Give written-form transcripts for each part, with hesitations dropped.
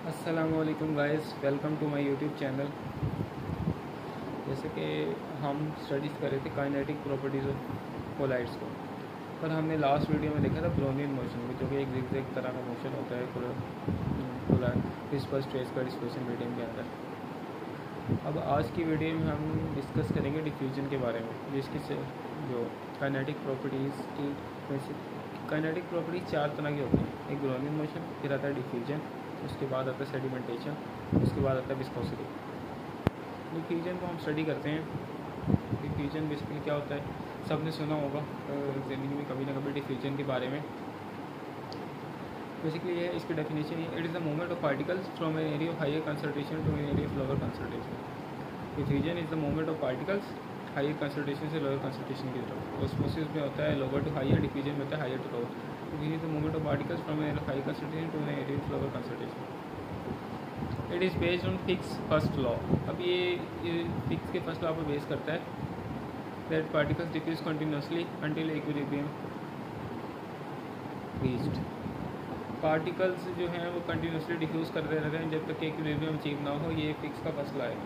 अस्सलामुअलैकुम guys, welcome to my YouTube channel. जैसे कि हम स्टडीज़ कर रहे थे काइनेटिक प्रॉपर्टीज़ ऑफ कोलाइड्स को, पर हमने लास्ट वीडियो में देखा था ब्रोनियन मोशन में, जो कि एक जिगजैग तरह का मोशन होता है डिस्पर्स फेस का डिस्पर्शन मीडियम के अंदर। अब आज की वीडियो में हम डिस्कस करेंगे डिफ्यूजन के बारे में, जिसकी जो काइनेटिक प्रॉपर्टीज़ की काइनेटिक प्रॉपर्टीज़ चार तरह की होती हैं। एक ब्रोनियन मोशन, फिर आता है डिफ्यूजन, उसके बाद आता है सेडिमेंटेशन, उसके बाद आता है विस्कोसिटी। डिफ्यूजन को हम स्टडी करते हैं। डिफ्यूजन बेसिकली क्या होता है, सबने सुना होगा ज़िंदगी में कभी ना कभी डिफ्यूजन के बारे में। बेसिकली ये इसकी डेफिनेशन है, it is the movement of particles from an area of higher concentration to an area of lower concentration. Diffusion is the movement of particles higher concentration से लोअर कंसंट्रेशन की तरफ। Osmosis में होता है lower to hire, diffusion में होता है higher to lower. Diffusion is the movement of particles from an area of higher concentration to an area of lower concentration. It is based on Fick's first law. अब ये fix के first law पर base करता है, that particles diffuse continuously until equilibrium reached. Particles जो हैं वो continuously diffuse करते रहते हैं जब तक कि इक्विलिब्रियम अचीव ना हो। ये फिक्स का फर्स्ट लॉ है।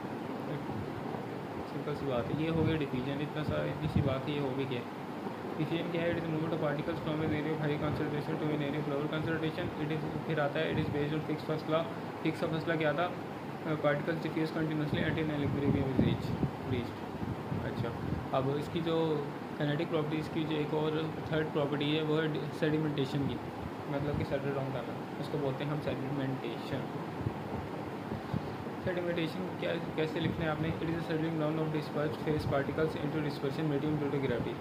सिंपल सी बात है, ये हो गया डिफ्यूजन। इतनी सी बात है, ये हो भी गया। डिफ्यूजन क्या है, it is movement of particles from an area of high concentration to an area of lower concentration. It is फिर आता है, it is based on Fick's first law. Fick's का फर्स्ट लॉ क्या था, particles diffuse continuously until equilibrium is reached. अच्छा, अब इसकी जो काइनेटिक प्रॉपर्टीज़ की जो एक और थर्ड प्रॉपर्टी है, वो है सेडिमेंटेशन की, मतलब कि सेटल डाउन करना। उसको बोलते हैं हम सेडिमेंटेशन। सेडिमेंटेशन क्या कैसे लिखना है आपने, it is a settling down of dispersed phase particles into dispersion medium due to gravity.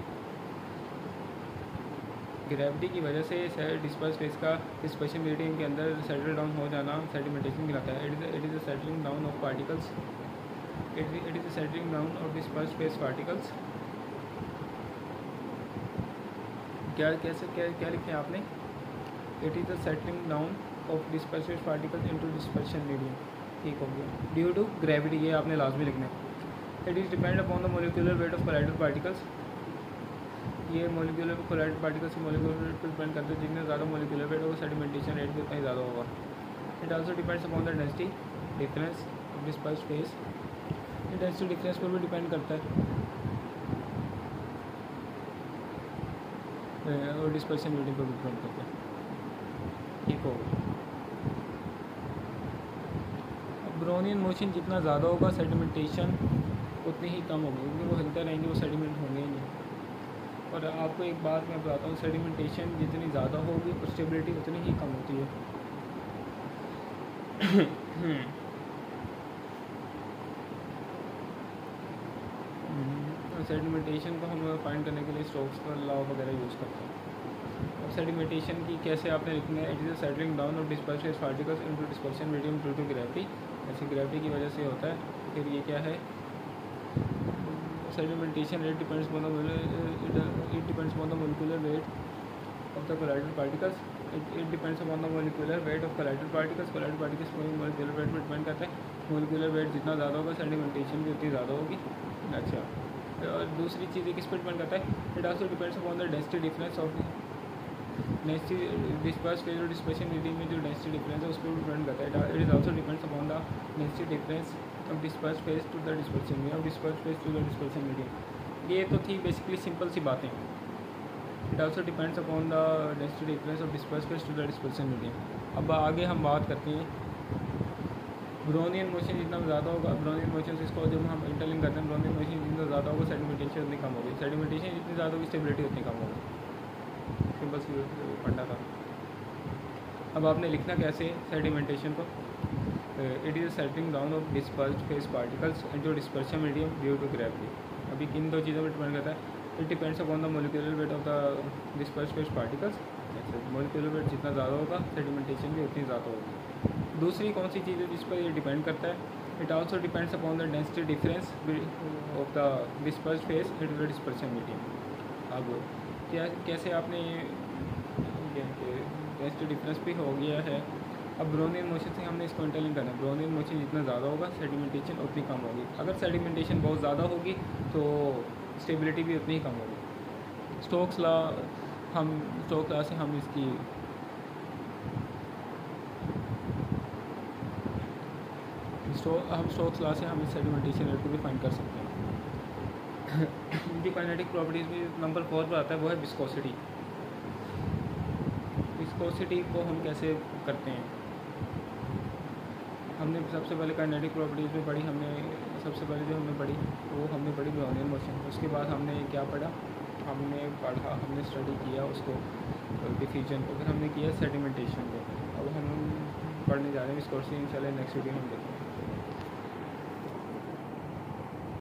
Gravity की वजह से डिस्पर्स फेस का डिस्पर्शन मीडियम के अंदर सेटल डाउन हो जाना सेडिमेंटेशन कहलाता है। It is a settling down of particles, it is a settling down of dispersed phase particles. क्या लिखे आपने, it is a settling down of dispersed phase particles into dispersion medium. ठीक हो गया, ड्यू टू ग्रेविटी, ये आपने last में लिखना है। It is depend upon the molecular weight of colloidal particles. ये मोलिकुलर कोलाइडल पार्टिकल्स के मोलिकुलर वेट पर डिपेंड करते हैं। जितने ज़्यादा मोलिकुलर वेट होगा सेडिमेंटेशन रेट भी उतना ही ज़्यादा होगा। It also depends upon the density difference of dispersed face. ये डेंसिटी डिफरेंस पर भी डिपेंड करता है और डिस्पर्शन मीडियम पर भी डिपेंड करता है। ठीक होगा। ब्रोनियन मोशन जितना ज़्यादा होगा सेडिमेंटेशन उतनी ही कम होगी, क्योंकि वो हिलते रहेंगे, वो सेडिमेंट होंगे ही नहीं। और आपको एक बात मैं बताता हूँ, सेडिमेंटेशन जितनी ज़्यादा होगी और स्टेबिलिटी उतनी ही कम होती है। सेडिमेंटेशन को हम फाइंड करने के लिए स्टोक्स का लॉ वगैरह यूज़ करते हैं। अब सेडिमेंटेशन की कैसे आपने लिखना है, it is a settling down of dispersed particles into dispersion medium due to gravity. ऐसे ग्रेविटी की वजह से होता है। फिर ये क्या है, sedimentation rate depends upon the molecular weight of the colloidal particles. It depends upon the molecular weight of colloidal particles. Colloidal particles molecular weight पर डिपेंड करता है। मोलिकुलर वेट जितना ज़्यादा होगा सेडिमेंटेशन भी उतनी ज़्यादा होगी। अच्छा, और दूसरी चीज़ किस पर डिपेंड करता है, it also depends upon the density difference of density disperse phase और डिस्पर्शन मीडियम में जो डेंसिटी डिफरेंस है उस पर डिपेंड करता है। It is also depends upon the density difference of disperse phase two the dispersion medium, disperse phase two the dispersion medium. ये तो थी बेसिकली सिंपल सी बातें। It also depends upon the density difference of disperse phase two the dispersion medium. अब आगे हम बात करते हैं ब्रोनियन मोशन जितना ज़्यादा होगा, ब्रोनियन मोशन इसको जब हम इंटरलिंक करते हैं, ब्रोनियन मोशन जितना ज़्यादा होगा सेडिमेंटेशन उतनी कम होगी। सेडिमेंटेशन जितनी ज़्यादा होगी स्टेबिलिटी उतनी कम होगी। सिंपल सी पढ़ना था। अब आपने लिखना कैसे सेडिमेंटेशन को, it is settling down of dispersed phase particles into dispersion medium due to gravity. अभी किन दो चीज़ों पर डिपेंड करता है, it depends upon the molecular weight of the dispersed phase particles. Molecular weight जितना ज़्यादा होगा सेडिमेंटेशन भी उतनी ज़्यादा होगी। दूसरी कौन सी चीज़ है जिस पर ये डिपेंड करता है, it also depends upon the density difference of the dispersed face into the dispersion medium. अब कैसे आपने डेंसिटी डिफरेंस भी हो गया है। अब ब्रोनियन मोशन से हमने इसको इंटरलिंक करना है। ब्रोनियन मोशन जितना ज़्यादा होगा सेडिमेंटेशन उतनी कम होगी। अगर सेडिमेंटेशन बहुत ज़्यादा होगी तो स्टेबिलिटी भी उतनी ही कम होगी। स्टोक्स लॉ से हम इसकी हम स्टोक्स लॉ से हम इस सेडिमेंटेशन रेट को भी फाइंड कर सकते हैं। जो काइनेटिक प्रॉपर्टीज़ में नंबर 4 पर आता है वो है विस्कोसिटी। विस्कोसिटी को हम कैसे करते हैं? हमने सबसे पहले काइनेटिक प्रॉपर्टीज़ में पढ़ी, सबसे पहले जो हमने पढ़ी वो हमने पढ़ी ब्राउनियन मोशन। उसके बाद हमने क्या पढ़ा? हमने स्टडी किया उसको डिफ्यूजन को, फिर हमने किया सेडिमेंटेशन को। अब हम पढ़ने जा रहे हैं विस्कोसिटी। इंशाल्लाह नेक्स्ट वीडियो में देखेंगे।